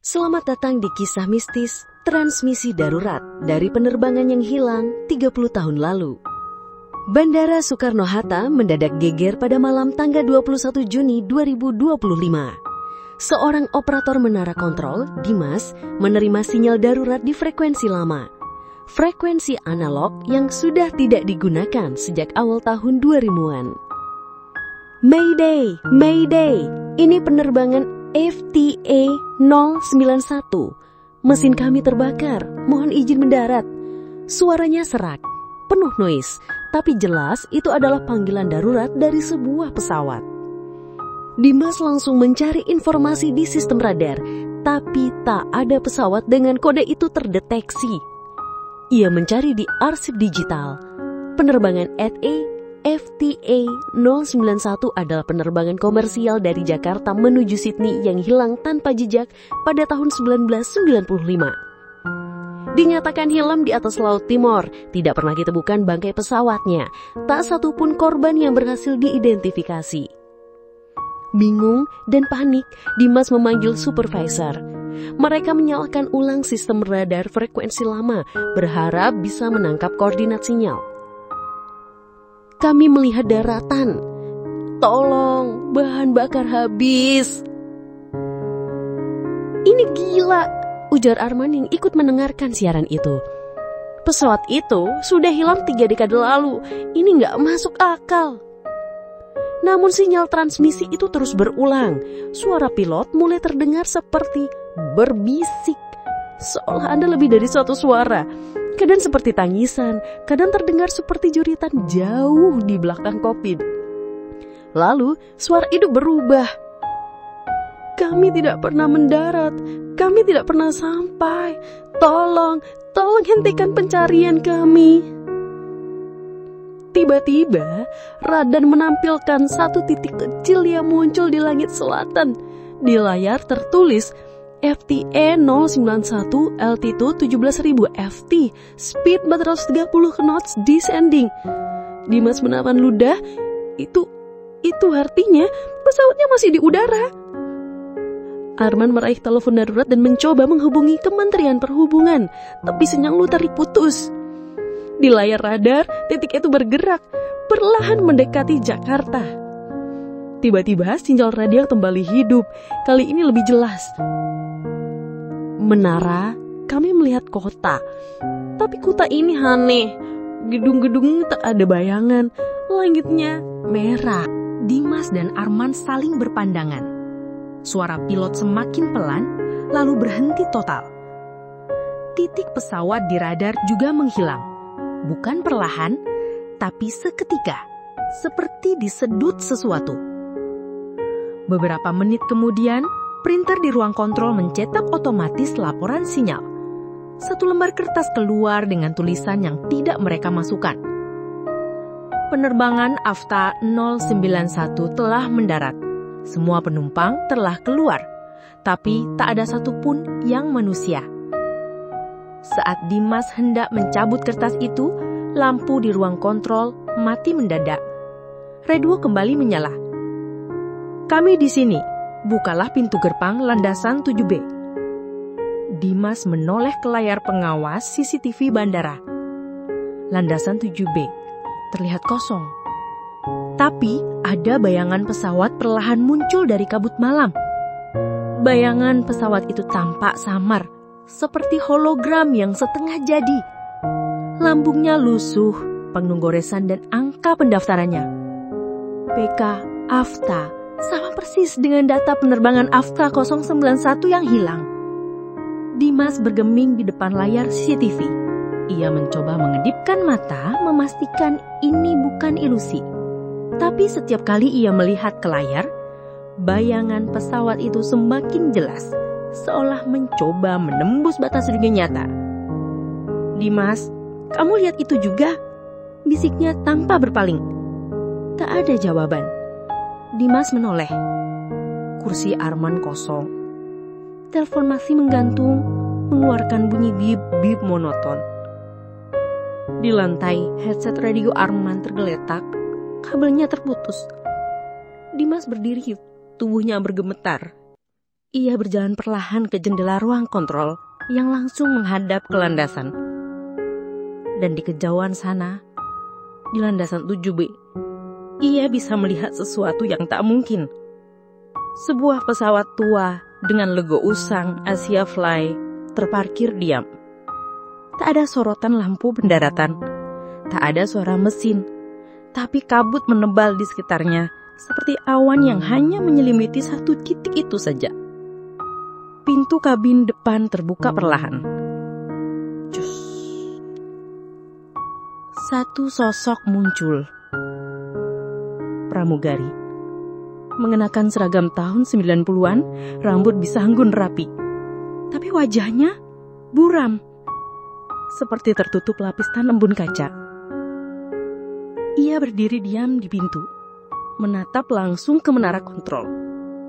Selamat datang di kisah mistis transmisi darurat dari penerbangan yang hilang 30 tahun lalu. Bandara Soekarno-Hatta mendadak geger pada malam tanggal 21 Juni 2025. Seorang operator menara kontrol, Dimas, menerima sinyal darurat di frekuensi lama. Frekuensi analog yang sudah tidak digunakan sejak awal tahun 2000-an. Mayday, Mayday, ini penerbangan FTA 091. Mesin kami terbakar, mohon izin mendarat. Suaranya serak, penuh noise, tapi jelas itu adalah panggilan darurat dari sebuah pesawat. Dimas langsung mencari informasi di sistem radar, tapi tak ada pesawat dengan kode itu terdeteksi. Ia mencari di arsip digital. Penerbangan FTA 091 adalah penerbangan komersial dari Jakarta menuju Sydney yang hilang tanpa jejak pada tahun 1995. Dinyatakan hilang di atas Laut Timor, tidak pernah ditemukan bangkai pesawatnya, tak satu pun korban yang berhasil diidentifikasi. Bingung dan panik, Dimas memanggil supervisor. Mereka menyalakan ulang sistem radar frekuensi lama, berharap bisa menangkap koordinat sinyal. Kami melihat daratan. Tolong, bahan bakar habis. Ini gila, ujar Arman yang ikut mendengarkan siaran itu. Pesawat itu sudah hilang 3 dekade lalu. Ini nggak masuk akal. Namun sinyal transmisi itu terus berulang. Suara pilot mulai terdengar seperti berbisik, seolah ada lebih dari suatu suara. Kadang seperti tangisan, kadang terdengar seperti jeritan jauh di belakang kokpit. Lalu suara itu berubah. Kami tidak pernah mendarat, kami tidak pernah sampai. Tolong hentikan pencarian kami. Tiba-tiba, radar menampilkan satu titik kecil yang muncul di langit selatan. Di layar tertulis FTA 091, altitude 17.000 ft, speed 430 knots descending. Dimas menahan ludah. Itu artinya pesawatnya masih di udara. Arman meraih telepon darurat dan mencoba menghubungi Kementerian Perhubungan, tapi sinyal terputus. Di layar radar, titik itu bergerak, perlahan mendekati Jakarta. Tiba-tiba sinyal radio kembali hidup, kali ini lebih jelas. Menara, kami melihat kota. Tapi kota ini aneh. Gedung-gedung tak ada bayangan. Langitnya merah. Dimas dan Arman saling berpandangan. Suara pilot semakin pelan, lalu berhenti total. Titik pesawat di radar juga menghilang. Bukan perlahan, tapi seketika. Seperti disedot sesuatu. Beberapa menit kemudian, printer di ruang kontrol mencetak otomatis laporan sinyal. Satu lembar kertas keluar dengan tulisan yang tidak mereka masukkan. Penerbangan AFTA 091 telah mendarat. Semua penumpang telah keluar, tapi tak ada satupun yang manusia. Saat Dimas hendak mencabut kertas itu, lampu di ruang kontrol mati mendadak. Radio kembali menyala. Kami di sini. Bukalah pintu gerbang landasan 7B. Dimas menoleh ke layar pengawas CCTV bandara. Landasan 7B terlihat kosong. Tapi ada bayangan pesawat perlahan muncul dari kabut malam. Bayangan pesawat itu tampak samar, seperti hologram yang setengah jadi. Lambungnya lusuh, penuh goresan dan angka pendaftarannya. PK AFTA. Sama persis dengan data penerbangan AFTA 091 yang hilang. Dimas bergeming di depan layar CCTV. Ia mencoba mengedipkan mata, memastikan ini bukan ilusi. Tapi setiap kali ia melihat ke layar, bayangan pesawat itu semakin jelas, seolah mencoba menembus batas dunia nyata. Dimas, kamu lihat itu juga? Bisiknya tanpa berpaling. Tak ada jawaban. Dimas menoleh. Kursi Arman kosong. Telepon masih menggantung, mengeluarkan bunyi bip-bip monoton. Di lantai, headset radio Arman tergeletak, kabelnya terputus. Dimas berdiri, tubuhnya bergemetar. ia berjalan perlahan ke jendela ruang kontrol yang langsung menghadap ke landasan. Dan di kejauhan sana, di landasan 7B, ia bisa melihat sesuatu yang tak mungkin. Sebuah pesawat tua dengan logo usang Asia Fly terparkir diam. Tak ada sorotan lampu pendaratan, tak ada suara mesin, tapi kabut menebal di sekitarnya seperti awan yang hanya menyelimiti satu titik itu saja. Pintu kabin depan terbuka perlahan. Cus. Satu sosok muncul. Pramugari. Mengenakan seragam tahun 90-an, rambut disanggun rapi. Tapi wajahnya buram. Seperti tertutup lapisan embun kaca. Ia berdiri diam di pintu, menatap langsung ke menara kontrol.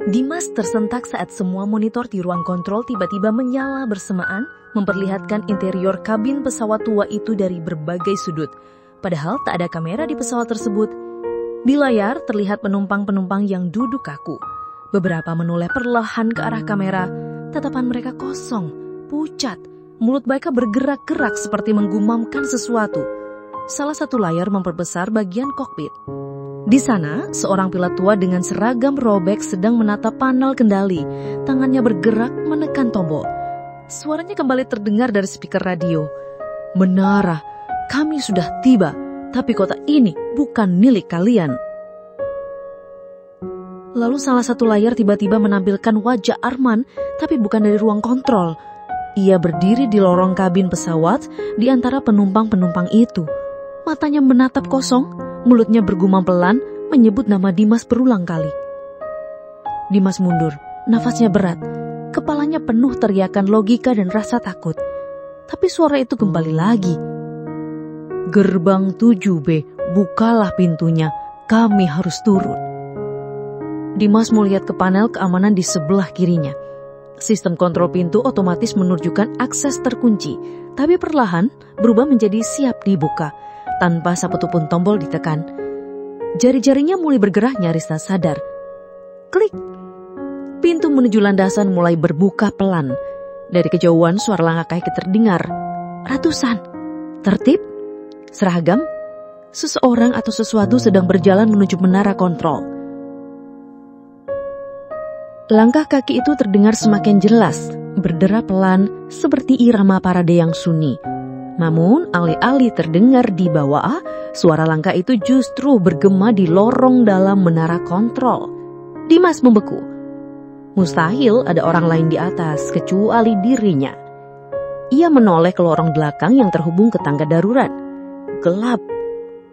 Dimas tersentak saat semua monitor di ruang kontrol tiba-tiba menyala bersamaan, memperlihatkan interior kabin pesawat tua itu dari berbagai sudut. Padahal tak ada kamera di pesawat tersebut. Di layar terlihat penumpang-penumpang yang duduk kaku. Beberapa menoleh perlahan ke arah kamera. Tatapan mereka kosong, pucat. Mulut mereka bergerak-gerak seperti menggumamkan sesuatu. Salah satu layar memperbesar bagian kokpit. Di sana, seorang pilot tua dengan seragam robek sedang menatap panel kendali. Tangannya bergerak menekan tombol. Suaranya kembali terdengar dari speaker radio. "Menara, kami sudah tiba, tapi kota ini bukan milik kalian." Lalu salah satu layar tiba-tiba menampilkan wajah Arman, tapi bukan dari ruang kontrol. Ia berdiri di lorong kabin pesawat di antara penumpang-penumpang itu. Matanya menatap kosong, mulutnya bergumam pelan, menyebut nama Dimas berulang kali. Dimas mundur, nafasnya berat. Kepalanya penuh teriakan logika dan rasa takut. Tapi suara itu kembali lagi. "Gerbang 7B, bukalah pintunya, kami harus turun." Dimas melihat ke panel keamanan di sebelah kirinya. Sistem kontrol pintu otomatis menunjukkan akses terkunci, tapi perlahan berubah menjadi siap dibuka. Tanpa satupun tombol ditekan. Jari-jarinya mulai bergerak nyaris tak sadar. Klik. Pintu menuju landasan mulai berbuka pelan. Dari kejauhan suara langkah kaki terdengar. Ratusan. Tertib. Seragam. Seseorang atau sesuatu sedang berjalan menuju menara kontrol. Langkah kaki itu terdengar semakin jelas. Berdera pelan seperti irama parade yang sunyi. Namun, alih-alih terdengar di bawah, suara langkah itu justru bergema di lorong dalam menara kontrol. Dimas membeku. Mustahil ada orang lain di atas, kecuali dirinya. Ia menoleh ke lorong belakang yang terhubung ke tangga darurat. Gelap,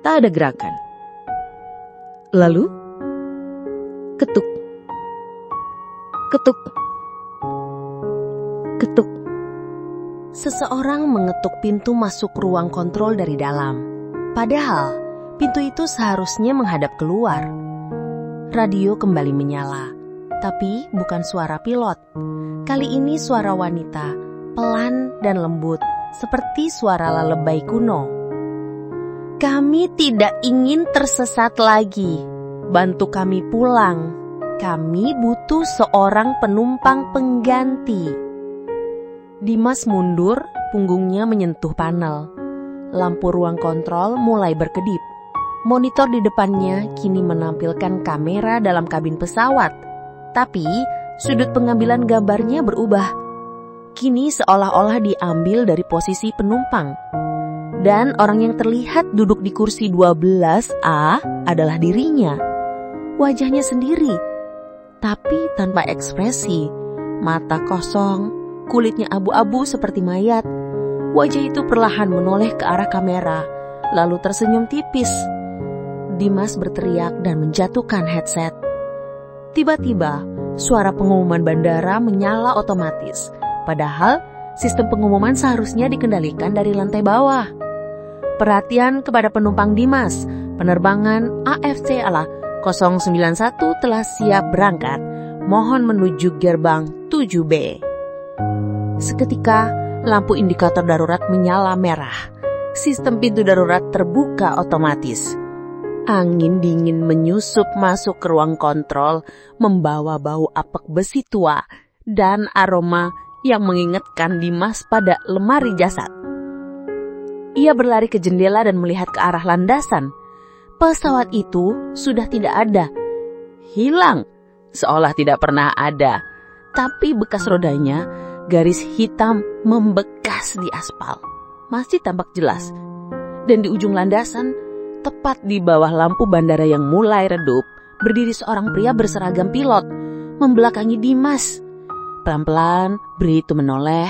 tak ada gerakan. Lalu, ketuk. Ketuk. Ketuk. Seseorang mengetuk pintu masuk ruang kontrol dari dalam. Padahal, pintu itu seharusnya menghadap keluar. Radio kembali menyala, tapi bukan suara pilot. Kali ini suara wanita, pelan dan lembut, seperti suara lalebai kuno. "Kami tidak ingin tersesat lagi. Bantu kami pulang. Kami butuh seorang penumpang pengganti." Dimas mundur, punggungnya menyentuh panel. Lampu ruang kontrol mulai berkedip. Monitor di depannya kini menampilkan kamera dalam kabin pesawat. Tapi, sudut pengambilan gambarnya berubah. Kini seolah-olah diambil dari posisi penumpang. Dan orang yang terlihat duduk di kursi 12A adalah dirinya. Wajahnya sendiri, tapi tanpa ekspresi. Mata kosong. Kulitnya abu-abu seperti mayat. Wajah itu perlahan menoleh ke arah kamera, lalu tersenyum tipis. Dimas berteriak dan menjatuhkan headset. Tiba-tiba, suara pengumuman bandara menyala otomatis. Padahal, sistem pengumuman seharusnya dikendalikan dari lantai bawah. "Perhatian kepada penumpang Dimas, penerbangan AFC ala 091 telah siap berangkat. Mohon menuju gerbang 7B." Seketika, lampu indikator darurat menyala merah. Sistem pintu darurat terbuka otomatis. Angin dingin menyusup masuk ke ruang kontrol, membawa bau apek besi tua dan aroma yang mengingatkan Dimas pada lemari jasad. Ia berlari ke jendela dan melihat ke arah landasan. Pesawat itu sudah tidak ada. Hilang, seolah tidak pernah ada. Tapi bekas rodanya, garis hitam membekas di aspal, masih tampak jelas. Dan di ujung landasan, tepat di bawah lampu bandara yang mulai redup, berdiri seorang pria berseragam pilot, membelakangi Dimas. Pelan-pelan, Bri itu menoleh,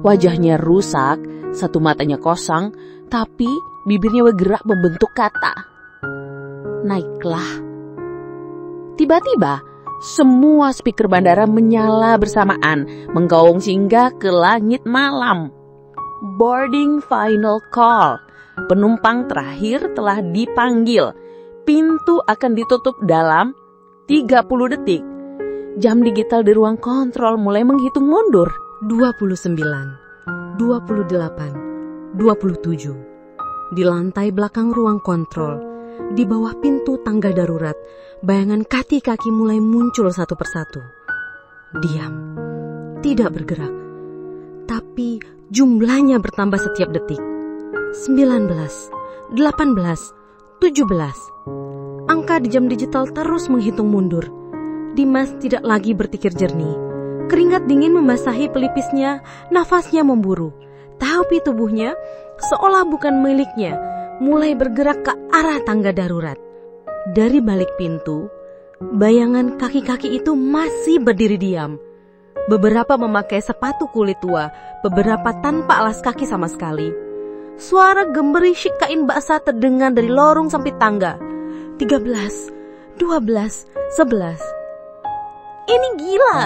wajahnya rusak, satu matanya kosong, tapi bibirnya bergerak membentuk kata. Naiklah. Tiba-tiba, semua speaker bandara menyala bersamaan, menggaung hingga ke langit malam. Boarding final call. Penumpang terakhir telah dipanggil. Pintu akan ditutup dalam 30 detik. Jam digital di ruang kontrol mulai menghitung mundur. 29, 28, 27. Di lantai belakang ruang kontrol, di bawah pintu tangga darurat, bayangan kaki-kaki mulai muncul satu persatu. Diam, tidak bergerak. Tapi jumlahnya bertambah setiap detik. 19, 18, 17. Angka di jam digital terus menghitung mundur. Dimas tidak lagi berpikir jernih. Keringat dingin membasahi pelipisnya, nafasnya memburu. Tapi tubuhnya seolah bukan miliknya, mulai bergerak ke arah tangga darurat. Dari balik pintu, bayangan kaki-kaki itu masih berdiri diam. Beberapa memakai sepatu kulit tua, beberapa tanpa alas kaki sama sekali. Suara gemerisik kain basah terdengar dari lorong sampai tangga. 13, 12, 11. Ini gila,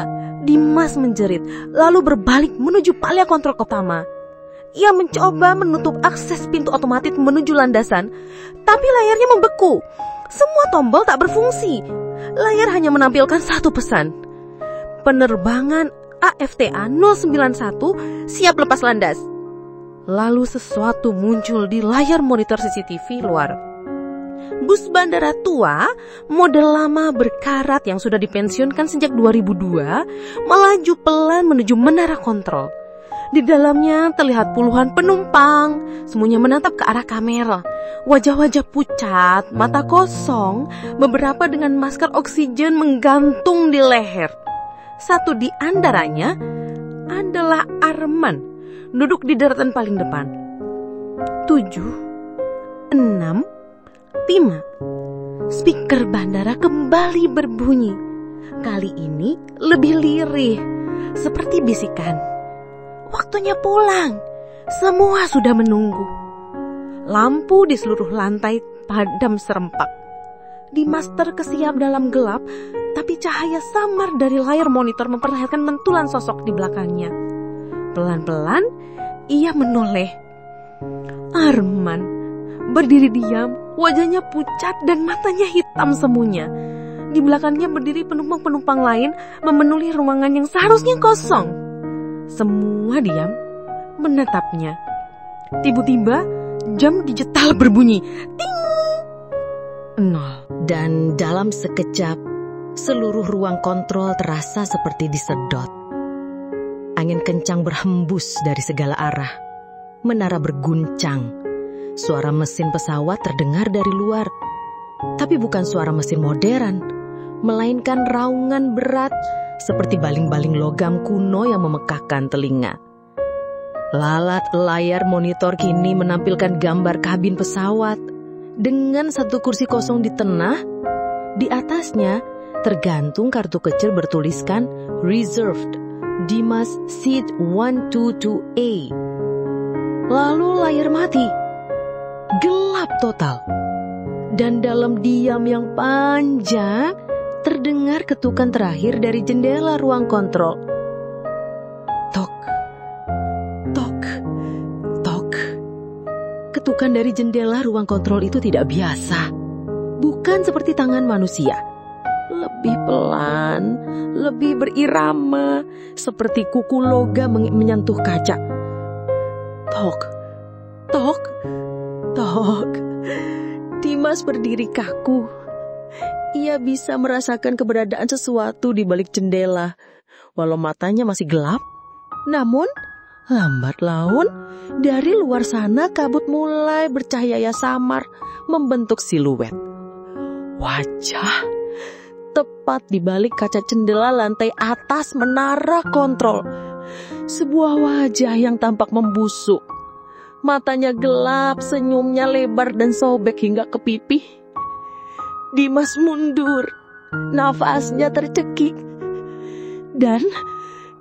Dimas menjerit, lalu berbalik menuju palia kontrol utama. Ia mencoba menutup akses pintu otomatis menuju landasan, tapi layarnya membeku. Semua tombol tak berfungsi. Layar hanya menampilkan satu pesan. Penerbangan AFTA 091 siap lepas landas. Lalu sesuatu muncul di layar monitor CCTV luar. Bus bandara tua, model lama berkarat yang sudah dipensiunkan sejak 2002, melaju pelan menuju menara kontrol. Di dalamnya terlihat puluhan penumpang, semuanya menatap ke arah kamera. Wajah-wajah pucat, mata kosong, beberapa dengan masker oksigen menggantung di leher. Satu di antaranya adalah Arman, duduk di daratan paling depan. 7, 6, 5. Speaker bandara kembali berbunyi. Kali ini lebih lirih, seperti bisikan. Waktunya pulang. Semua sudah menunggu. Lampu di seluruh lantai padam serempak. Dimas terkesiap dalam gelap, tapi cahaya samar dari layar monitor memperlihatkan mentulan sosok di belakangnya. Pelan-pelan ia menoleh. Arman berdiri diam, wajahnya pucat dan matanya hitam semuanya. Di belakangnya berdiri penumpang-penumpang lain memenuhi ruangan yang seharusnya kosong. Semua diam menatapnya. Tiba-tiba jam digital berbunyi. Ting! 0. Dan dalam sekejap seluruh ruang kontrol terasa seperti disedot. Angin kencang berhembus dari segala arah. Menara berguncang. Suara mesin pesawat terdengar dari luar. Tapi bukan suara mesin modern, melainkan raungan berat seperti baling-baling logam kuno yang memekakkan telinga. Lalat layar monitor kini menampilkan gambar kabin pesawat dengan satu kursi kosong di tengah. Di atasnya tergantung kartu kecil bertuliskan Reserved, Dimas Seat 122A. Lalu layar mati. Gelap total. Dan dalam diam yang panjang terdengar ketukan terakhir dari jendela ruang kontrol. Tok, tok, tok. Ketukan dari jendela ruang kontrol itu tidak biasa. Bukan seperti tangan manusia. Lebih pelan, lebih berirama, seperti kuku logam menyentuh kaca. Tok, tok, tok. Dimas berdiri kaku. Ia bisa merasakan keberadaan sesuatu di balik jendela. walau matanya masih gelap. Namun, lambat laun, dari luar sana kabut mulai bercahaya samar membentuk siluet. Wajah tepat di balik kaca jendela lantai atas menara kontrol. Sebuah wajah yang tampak membusuk. Matanya gelap, senyumnya lebar dan sobek hingga ke pipi. Dimas mundur, nafasnya tercekik. Dan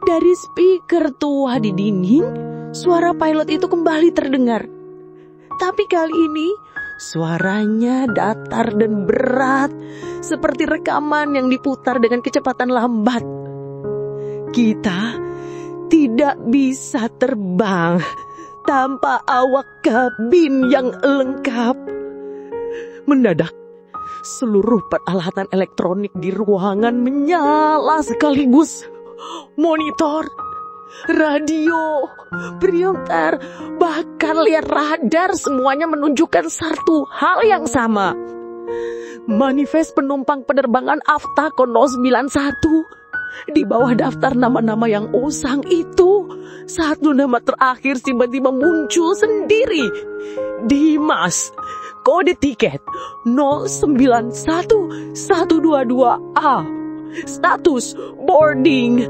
dari speaker tua di dinding, suara pilot itu kembali terdengar. Tapi kali ini, suaranya datar dan berat, seperti rekaman yang diputar dengan kecepatan lambat. Kita tidak bisa terbang tanpa awak kabin yang lengkap. Mendadak, seluruh peralatan elektronik di ruangan menyala sekaligus. Monitor, radio, printer, bahkan layar radar semuanya menunjukkan satu hal yang sama. Manifest penumpang penerbangan AFTA 091. Di bawah daftar nama-nama yang usang itu, satu nama terakhir tiba-tiba muncul sendiri. Dimas, kode tiket 091122A, status boarding.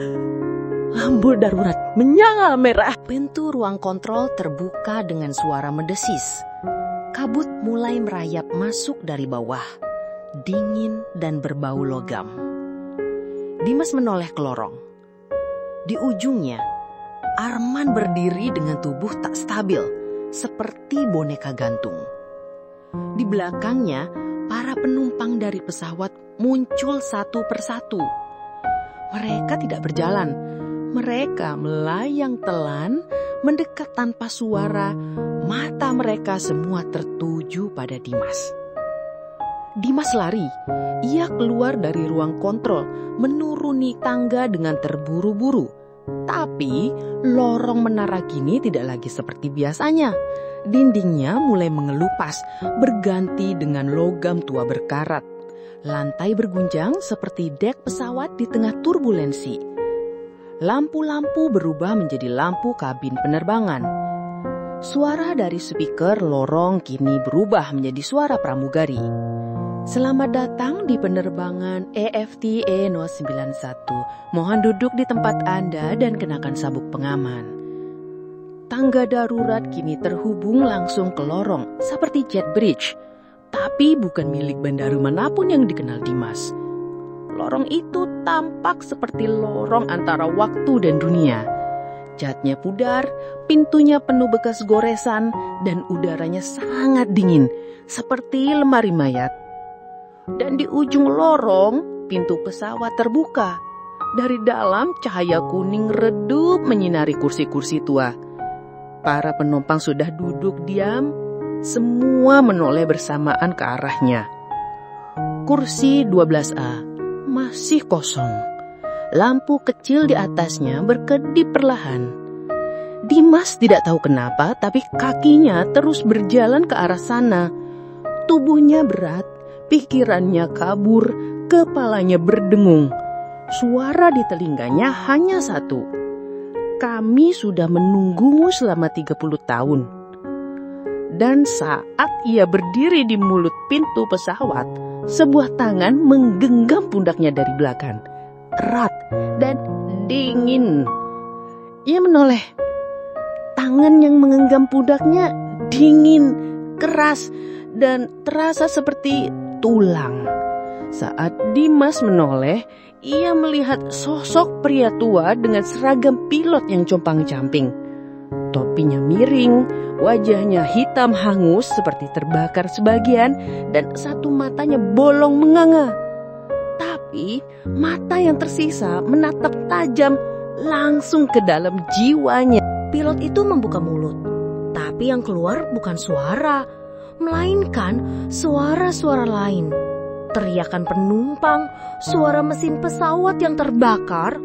Lampu darurat menyala merah. Pintu ruang kontrol terbuka dengan suara mendesis. Kabut mulai merayap masuk dari bawah, dingin dan berbau logam. Dimas menoleh ke lorong. Di ujungnya, Arman berdiri dengan tubuh tak stabil, seperti boneka gantung. Di belakangnya, para penumpang dari pesawat muncul satu persatu. Mereka tidak berjalan. Mereka melayang telan, mendekat tanpa suara. Mata mereka semua tertuju pada Dimas. Dimas lari. Ia keluar dari ruang kontrol, menuruni tangga dengan terburu-buru. Tapi lorong menara kini tidak lagi seperti biasanya. Dindingnya mulai mengelupas, berganti dengan logam tua berkarat. Lantai bergunjang seperti dek pesawat di tengah turbulensi. Lampu-lampu berubah menjadi lampu kabin penerbangan. Suara dari speaker lorong kini berubah menjadi suara pramugari. Selamat datang di penerbangan EFT E091. Mohon duduk di tempat Anda dan kenakan sabuk pengaman. Tangga darurat kini terhubung langsung ke lorong seperti jet bridge. Tapi bukan milik bandara manapun yang dikenal Dimas. Lorong itu tampak seperti lorong antara waktu dan dunia. Catnya pudar, pintunya penuh bekas goresan, dan udaranya sangat dingin, seperti lemari mayat. Dan di ujung lorong, pintu pesawat terbuka. Dari dalam, cahaya kuning redup menyinari kursi-kursi tua. Para penumpang sudah duduk diam, semua menoleh bersamaan ke arahnya. Kursi 12A masih kosong. Lampu kecil di atasnya berkedip perlahan. Dimas tidak tahu kenapa, tapi kakinya terus berjalan ke arah sana. Tubuhnya berat, pikirannya kabur, kepalanya berdengung. Suara di telinganya hanya satu. Kami sudah menunggumu selama 30 tahun. Dan saat ia berdiri di mulut pintu pesawat, sebuah tangan menggenggam pundaknya dari belakang. Erat dan dingin. Ia menoleh. Tangan yang menggenggam pundaknya dingin, keras, dan terasa seperti tulang. Saat Dimas menoleh, ia melihat sosok pria tua dengan seragam pilot yang compang-camping. Topinya miring, wajahnya hitam hangus seperti terbakar sebagian, dan satu matanya bolong menganga. Tapi mata yang tersisa menatap tajam langsung ke dalam jiwanya. Pilot itu membuka mulut, tapi yang keluar bukan suara, melainkan suara-suara lain. Teriakan penumpang, suara mesin pesawat yang terbakar,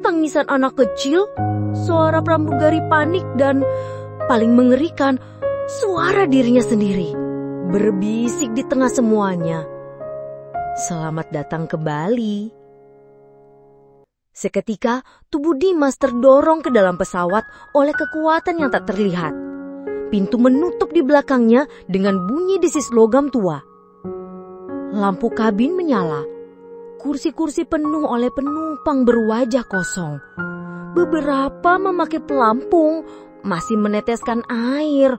tangisan anak kecil, suara pramugari panik, dan paling mengerikan, suara dirinya sendiri berbisik di tengah semuanya. Selamat datang ke Bali. Seketika tubuh Dimas terdorong ke dalam pesawat oleh kekuatan yang tak terlihat. Pintu menutup di belakangnya dengan bunyi desis logam tua. Lampu kabin menyala. Kursi-kursi penuh oleh penumpang berwajah kosong. Beberapa memakai pelampung, masih meneteskan air.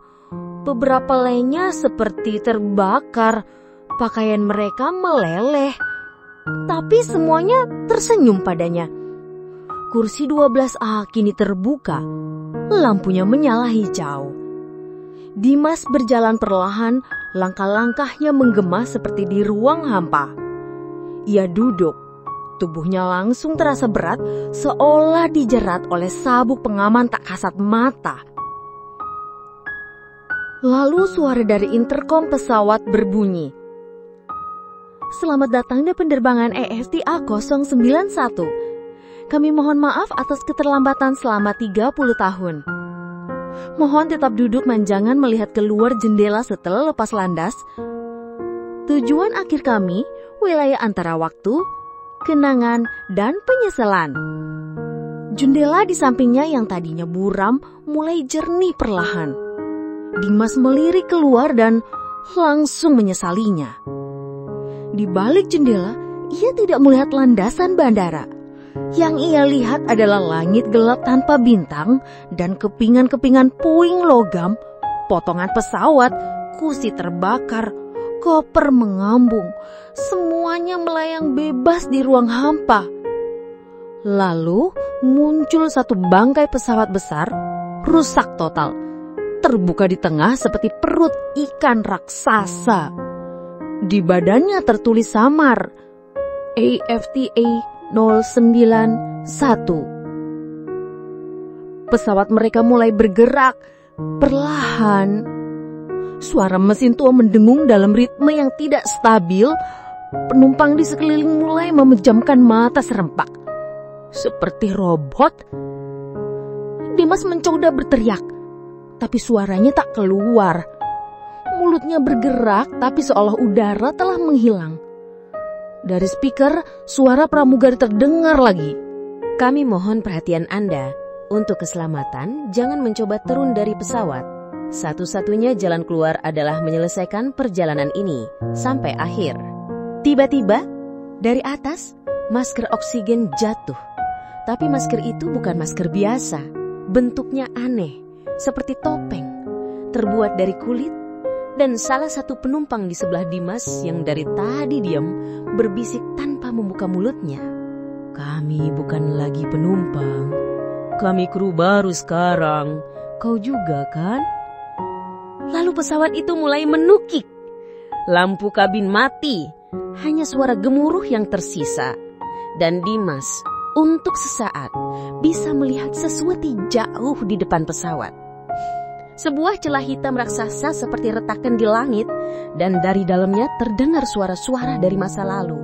Beberapa lainnya seperti terbakar. Pakaian mereka meleleh. Tapi semuanya tersenyum padanya. Kursi 12A kini terbuka. Lampunya menyala hijau. Dimas berjalan perlahan, langkah-langkahnya menggema seperti di ruang hampa. Ia duduk. Tubuhnya langsung terasa berat, seolah dijerat oleh sabuk pengaman tak kasat mata. Lalu suara dari interkom pesawat berbunyi. Selamat datang di penerbangan EST A091. Kami mohon maaf atas keterlambatan selama 30 tahun. Mohon tetap duduk dan jangan melihat keluar jendela setelah lepas landas. Tujuan akhir kami, wilayah antara waktu, kenangan, dan penyesalan. Jendela di sampingnya yang tadinya buram mulai jernih perlahan. Dimas melirik keluar dan langsung menyesalinya. Di balik jendela, ia tidak melihat landasan bandara. Yang ia lihat adalah langit gelap tanpa bintang dan kepingan-kepingan puing logam, potongan pesawat, kursi terbakar, koper mengambung. Semuanya melayang bebas di ruang hampa. Lalu muncul satu bangkai pesawat besar, rusak total. Terbuka di tengah seperti perut ikan raksasa. Di badannya tertulis samar, AFTA 091. Pesawat mereka mulai bergerak perlahan. Suara mesin tua mendengung dalam ritme yang tidak stabil. Penumpang di sekeliling mulai memejamkan mata serempak. Seperti robot. Dimas mencoba berteriak, tapi suaranya tak keluar. Mulutnya bergerak, tapi seolah udara telah menghilang. Dari speaker, suara pramugari terdengar lagi. Kami mohon perhatian Anda. Untuk keselamatan, jangan mencoba turun dari pesawat. Satu-satunya jalan keluar adalah menyelesaikan perjalanan ini sampai akhir. Tiba-tiba, dari atas, masker oksigen jatuh. Tapi masker itu bukan masker biasa. Bentuknya aneh, seperti topeng, terbuat dari kulit. Dan salah satu penumpang di sebelah Dimas yang dari tadi diam berbisik tanpa membuka mulutnya. Kami bukan lagi penumpang. Kami kru baru sekarang. Kau juga kan? Lalu pesawat itu mulai menukik. Lampu kabin mati. Hanya suara gemuruh yang tersisa. Dan Dimas untuk sesaat bisa melihat sesuatu jauh di depan pesawat. Sebuah celah hitam raksasa seperti retakan di langit, dan dari dalamnya terdengar suara-suara dari masa lalu.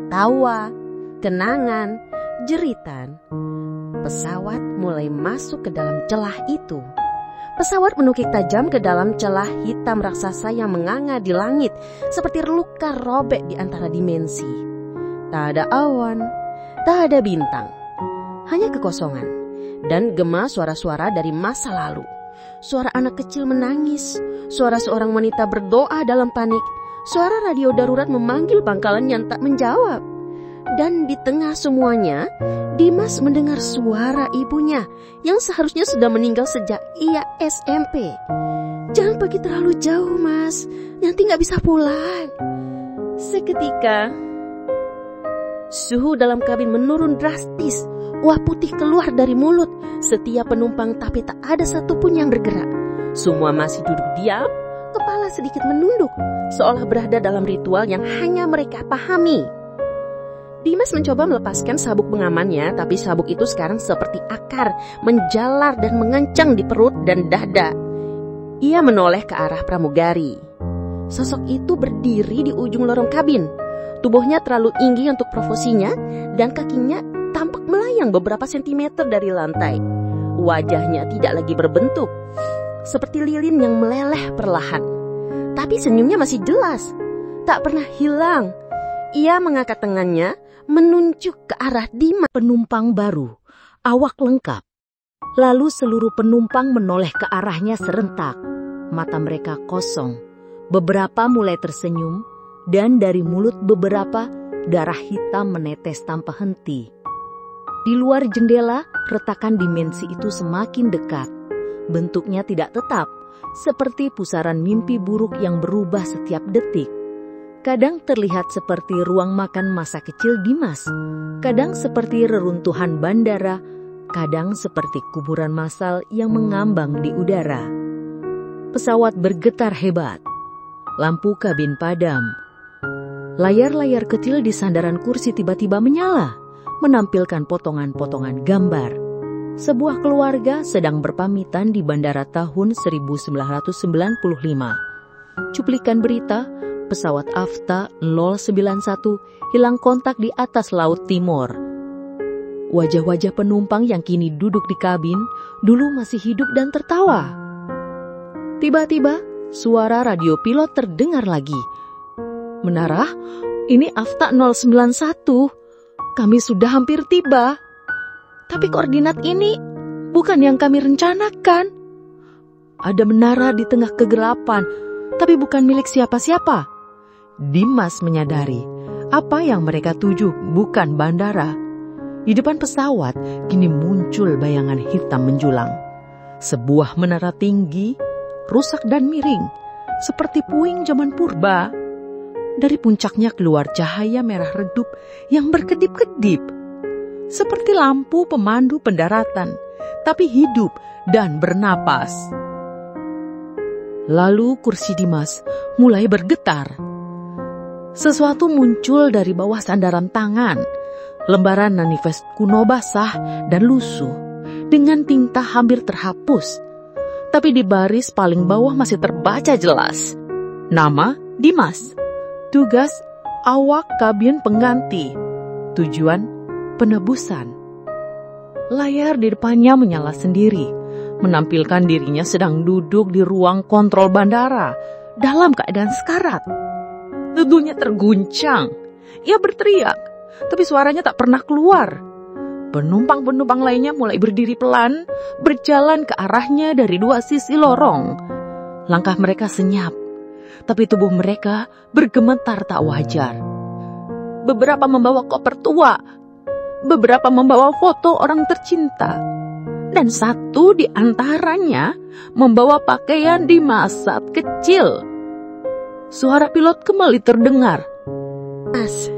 Tawa, kenangan, jeritan. Pesawat mulai masuk ke dalam celah itu. Pesawat menukik tajam ke dalam celah hitam raksasa yang menganga di langit, seperti luka robek di antara dimensi. Tak ada awan, tak ada bintang, hanya kekosongan dan gema suara-suara dari masa lalu. Suara anak kecil menangis, suara seorang wanita berdoa dalam panik, suara radio darurat memanggil pangkalan yang tak menjawab. Dan di tengah semuanya, Dimas mendengar suara ibunya yang seharusnya sudah meninggal sejak ia SMP. Jangan pergi terlalu jauh, Mas, nanti gak bisa pulang. Seketika, suhu dalam kabin menurun drastis. Uap putih keluar dari mulut setiap penumpang, tapi tak ada satupun yang bergerak. Semua masih duduk diam, kepala sedikit menunduk, seolah berada dalam ritual yang hanya mereka pahami. Dimas mencoba melepaskan sabuk pengamannya, tapi sabuk itu sekarang seperti akar, menjalar dan mengancang di perut dan dada. Ia menoleh ke arah pramugari. Sosok itu berdiri di ujung lorong kabin. Tubuhnya terlalu tinggi untuk profesinya, dan kakinya tampak melayang beberapa sentimeter dari lantai. Wajahnya tidak lagi berbentuk, seperti lilin yang meleleh perlahan. Tapi senyumnya masih jelas, tak pernah hilang. Ia mengangkat tangannya, menunjuk ke arah Dimas. Penumpang baru, awak lengkap. Lalu seluruh penumpang menoleh ke arahnya serentak. Mata mereka kosong. Beberapa mulai tersenyum, dan dari mulut beberapa darah hitam menetes tanpa henti. Di luar jendela, retakan dimensi itu semakin dekat. Bentuknya tidak tetap, seperti pusaran mimpi buruk yang berubah setiap detik. Kadang terlihat seperti ruang makan masa kecil Dimas, kadang seperti reruntuhan bandara, kadang seperti kuburan massal yang mengambang di udara. Pesawat bergetar hebat. Lampu kabin padam. Layar-layar kecil di sandaran kursi tiba-tiba menyala, menampilkan potongan-potongan gambar. Sebuah keluarga sedang berpamitan di bandara tahun 1995. Cuplikan berita, pesawat AFTA 091 hilang kontak di atas Laut Timur. Wajah-wajah penumpang yang kini duduk di kabin dulu masih hidup dan tertawa. Tiba-tiba, suara radio pilot terdengar lagi. Menara, ini AFTA 091. Kami sudah hampir tiba. Tapi koordinat ini bukan yang kami rencanakan. Ada menara di tengah kegelapan, tapi bukan milik siapa-siapa. Dimas menyadari apa yang mereka tuju bukan bandara. Di depan pesawat kini muncul bayangan hitam menjulang. Sebuah menara tinggi, rusak dan miring, seperti puing zaman purba. Dari puncaknya keluar cahaya merah redup yang berkedip-kedip. Seperti lampu pemandu pendaratan, tapi hidup dan bernapas. Lalu kursi Dimas mulai bergetar. Sesuatu muncul dari bawah sandaran tangan. Lembaran manifest kuno basah dan lusuh, dengan tinta hampir terhapus. Tapi di baris paling bawah masih terbaca jelas. Nama Dimas. Tugas awak kabin pengganti. Tujuan penebusan. Layar di depannya menyala sendiri, menampilkan dirinya sedang duduk di ruang kontrol bandara dalam keadaan sekarat. Tubuhnya terguncang. Ia berteriak, tapi suaranya tak pernah keluar. Penumpang-penumpang lainnya mulai berdiri pelan, berjalan ke arahnya dari dua sisi lorong. Langkah mereka senyap, tapi tubuh mereka bergemetar tak wajar. Beberapa membawa koper tua, beberapa membawa foto orang tercinta, dan satu di antaranya membawa pakaian Dimas saat kecil. Suara pilot kembali terdengar. Mas,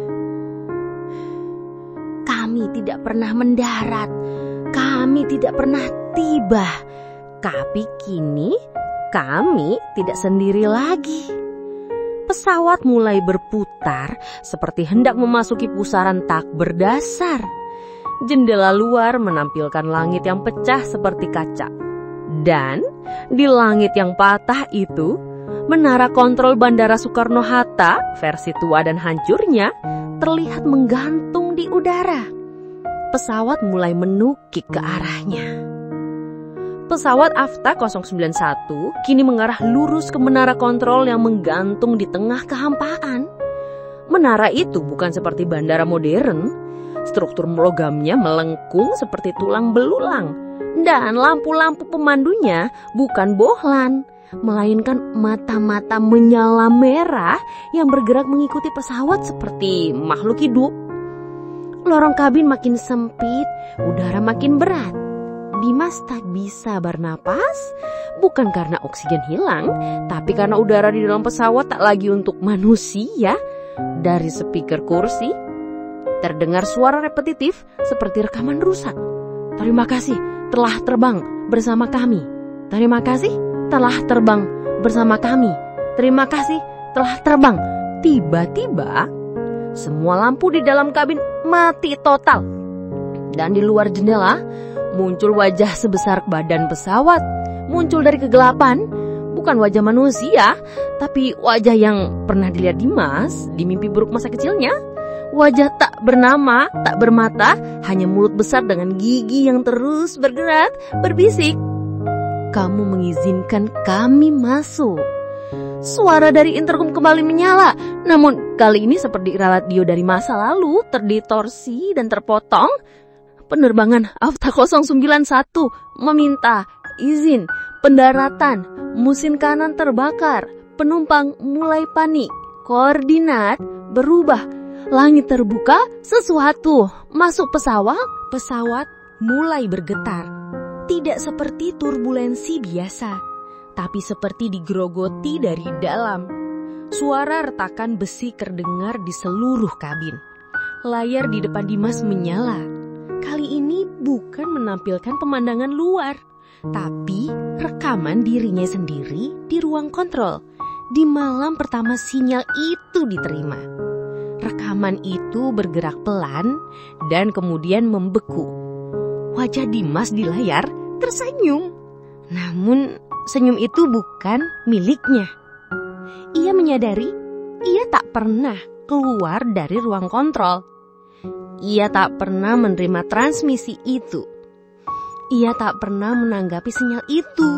kami tidak pernah mendarat, kami tidak pernah tiba, tapi kini kami tidak sendiri lagi. Pesawat mulai berputar seperti hendak memasuki pusaran tak berdasar. Jendela luar menampilkan langit yang pecah seperti kaca. Dan di langit yang patah itu, menara kontrol Bandara Soekarno-Hatta versi tua dan hancurnya terlihat menggantung di udara. Pesawat mulai menukik ke arahnya. Pesawat AFTA 091 kini mengarah lurus ke menara kontrol yang menggantung di tengah kehampaan. Menara itu bukan seperti bandara modern. Struktur logamnya melengkung seperti tulang belulang. Dan lampu-lampu pemandunya bukan bohlam, melainkan mata-mata menyala merah yang bergerak mengikuti pesawat seperti makhluk hidup. Lorong kabin makin sempit, udara makin berat. Dimas tak bisa bernapas, bukan karena oksigen hilang, tapi karena udara di dalam pesawat tak lagi untuk manusia. Dari speaker kursi terdengar suara repetitif seperti rekaman rusak. Terima kasih telah terbang bersama kami. Terima kasih telah terbang bersama kami. Terima kasih telah terbang. Tiba-tiba semua lampu di dalam kabin mati total. Dan di luar jendela muncul wajah sebesar badan pesawat. Muncul dari kegelapan, bukan wajah manusia, tapi wajah yang pernah dilihat Dimas di mimpi buruk masa kecilnya. Wajah tak bernama, tak bermata, hanya mulut besar dengan gigi yang terus bergerak, berbisik. Kamu mengizinkan kami masuk. Suara dari intercom kembali menyala. Namun kali ini seperti radio dari masa lalu, terdistorsi dan terpotong. Penerbangan AFTA 091 meminta izin pendaratan. Mesin kanan terbakar. Penumpang mulai panik. Koordinat berubah. Langit terbuka, sesuatu masuk pesawat. Pesawat mulai bergetar. Tidak seperti turbulensi biasa, tapi seperti digerogoti dari dalam. Suara retakan besi terdengar di seluruh kabin. Layar di depan Dimas menyala. Kali ini bukan menampilkan pemandangan luar, tapi rekaman dirinya sendiri di ruang kontrol di malam pertama sinyal itu diterima. Rekaman itu bergerak pelan dan kemudian membeku. Wajah Dimas di layar tersenyum. Namun senyum itu bukan miliknya. Ia menyadari ia tak pernah keluar dari ruang kontrol. Ia tak pernah menerima transmisi itu. Ia tak pernah menanggapi sinyal itu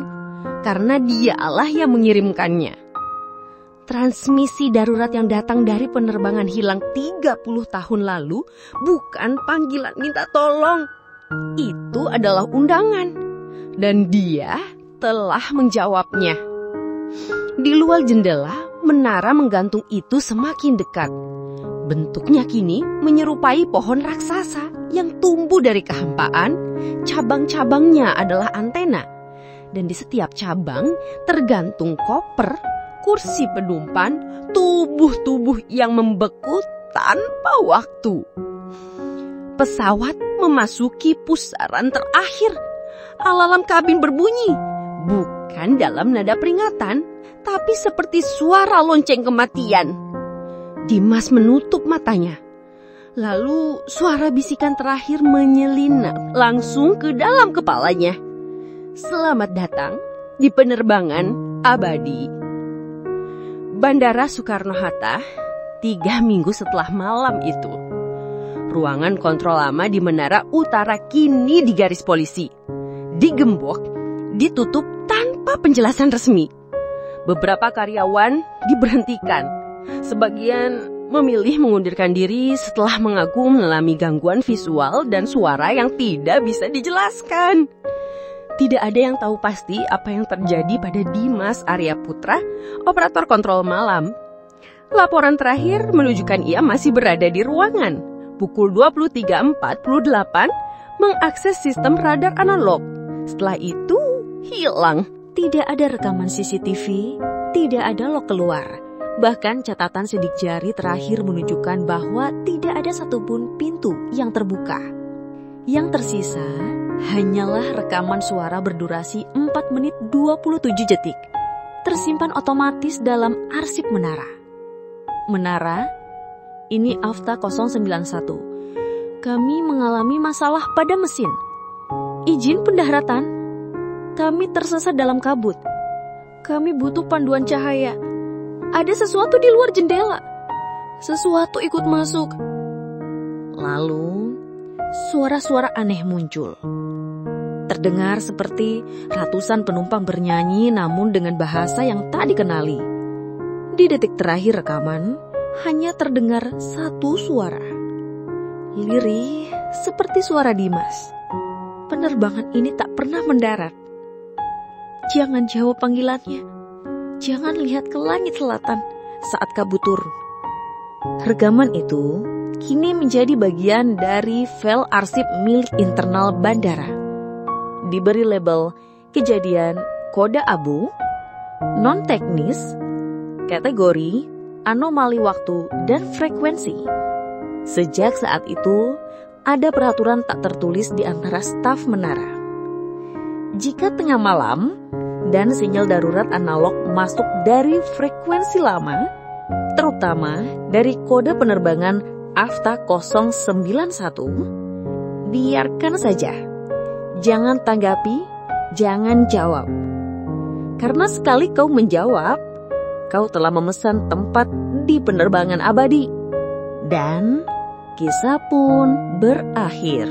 karena dialah yang mengirimkannya. Transmisi darurat yang datang dari penerbangan hilang 30 tahun lalu bukan panggilan minta tolong. Itu adalah undangan. Dan dia telah menjawabnya. Di luar jendela, menara menggantung itu semakin dekat. Bentuknya kini menyerupai pohon raksasa yang tumbuh dari kehampaan. Cabang-cabangnya adalah antena. Dan di setiap cabang tergantung koper, kursi penumpang, tubuh-tubuh yang membeku tanpa waktu. Pesawat memasuki pusaran terakhir. Alarm kabin berbunyi, bukan dalam nada peringatan, tapi seperti suara lonceng kematian. Dimas menutup matanya. Lalu suara bisikan terakhir menyelinap langsung ke dalam kepalanya. Selamat datang di penerbangan abadi. Bandara Soekarno-Hatta, 3 minggu setelah malam itu. Ruangan kontrol lama di menara utara kini digaris polisi. Digembok, ditutup tanpa penjelasan resmi. Beberapa karyawan diberhentikan. Sebagian memilih mengundurkan diri setelah mengaku mengalami gangguan visual dan suara yang tidak bisa dijelaskan. Tidak ada yang tahu pasti apa yang terjadi pada Dimas Arya Putra, operator kontrol malam. Laporan terakhir menunjukkan ia masih berada di ruangan. Pukul 23.48 mengakses sistem radar analog. Setelah itu hilang. Tidak ada rekaman CCTV, tidak ada log keluar. Bahkan catatan sidik jari terakhir menunjukkan bahwa tidak ada satupun pintu yang terbuka. Yang tersisa hanyalah rekaman suara berdurasi 4 menit 27 detik. Tersimpan otomatis dalam arsip menara. Menara, ini AFTA 091. Kami mengalami masalah pada mesin. Izin pendaratan. Kami tersesat dalam kabut. Kami butuh panduan cahaya. Ada sesuatu di luar jendela. Sesuatu ikut masuk. Lalu, suara-suara aneh muncul. Terdengar seperti ratusan penumpang bernyanyi namun dengan bahasa yang tak dikenali. Di detik terakhir rekaman, hanya terdengar satu suara. Lirih seperti suara Dimas. Penerbangan ini tak pernah mendarat. Jangan jawab panggilannya. Jangan lihat ke langit selatan saat kabut turun. Rekaman itu kini menjadi bagian dari file arsip milik internal bandara. Diberi label kejadian kode abu, non-teknis, kategori, anomali waktu, dan frekuensi. Sejak saat itu, ada peraturan tak tertulis di antara staf menara. Jika tengah malam dan sinyal darurat analog masuk dari frekuensi lama, terutama dari kode penerbangan AFTA 091, biarkan saja. Jangan tanggapi, jangan jawab. Karena sekali kau menjawab, kau telah memesan tempat di penerbangan abadi. Dan kisah pun berakhir.